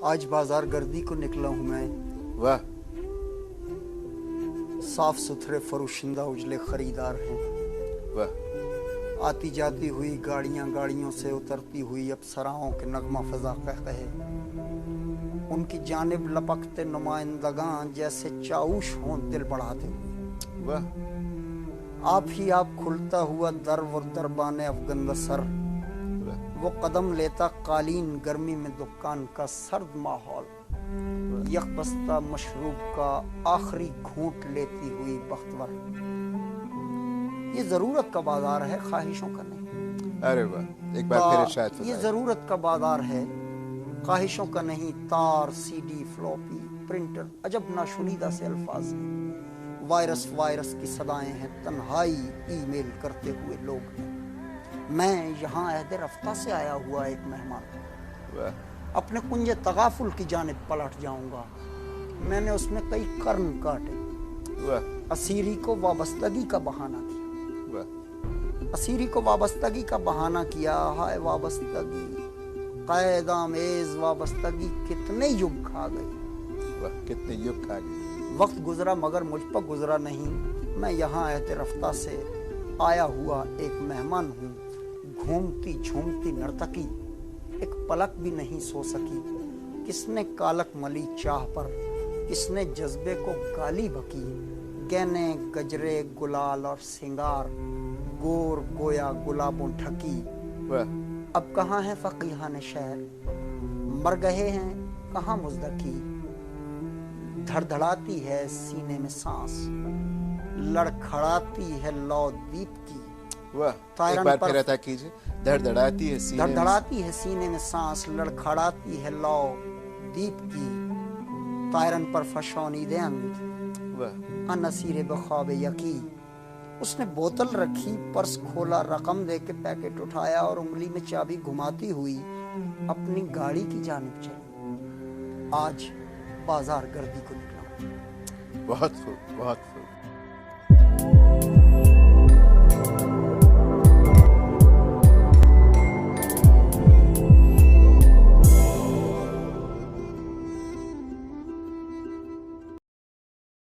आज बाजार गर्दी को निकला हूँ मैं। वाह, साफ सुथरे फरोशिंदा उजले खरीदार हैं। वाह, आती जाती हुई गाड़ियां, गाड़ियों से उतरती हुई अप्सराओं के नगमा फजा कहे, उनकी जानिब लपकते नुमाइंदगां जैसे चाऊश हों दिल बढ़ाते हुए। वाह, आप ही आप खुलता हुआ दर व दरबान अफगंदा सर, वो कदम लेता कालीन गर्मी में दुकान का सर्द माहौल, यकबस्ता मशरूब का आखिरी घूंट लेती हुई बख्तवर। ये जरूरत का बाजार है, ख्वाहिशों का नहीं। अरे वाह, एक बार फिर इरशाद ये फरमाइए। जरूरत का बाजार है, ख्वाहिशों का नहीं। तार, सीडी, फ्लॉपी, प्रिंटर, अजब नाशुनीदा से अल्फाज हैं। वायरस वायरस की सदाएं हैं, तन्हाई ईमेल करते हुए लोग हैं। मैं यहाँ अहद रफ्ता से आया हुआ एक मेहमान, वाह, अपने कुंजे तगाफुल की जानिब पलट जाऊंगा। मैंने उसमें कई कर्न काटे, वाह, असीरी को वाबस्तगी का बहाना किया। वाह, असीरी को वाबस्तगी का बहाना किया। हाय वाबस्तगी, कैद आमेज वाबस्तगी, कितने युग खा गई। वाह, कितने युग खा गए। वक्त गुजरा मगर मुझ पर गुजरा नहीं। मैं यहाँ अहद रफ्ता से आया हुआ एक मेहमान हूँ। घूमती झूमती नर्तकी एक पलक भी नहीं सो सकी। किसने कालक मली चाह पर, किसने जज्बे को गाली बकी। गहने गजरे गुलाल और सिंगार, गोर गोया गुलाबों ढकी। वाह, अब कहाँ है फकीहान शहर, मर गए हैं कहाँ मुज़दकी। धड़धड़ाती है सीने में सांस, लड़खड़ाती है लौ दीप की। वाह, एक बार फिर अता कीजिए। धड़धड़ाती है सीने में, धड़धड़ाती है सीने में सांस, लड़खड़ाती है लौ दीप की। तायरन पर फशोनीदे अंत, वाह, अनसीरे बख्वाब यकी। उसने बोतल रखी, पर्स खोला, रकम दे के पैकेट उठाया और उंगली में चाबी घुमाती हुई अपनी गाड़ी की जानिब चली। आज बाजार गर्दी को निकला। बहुत खूब, बहुत खूब।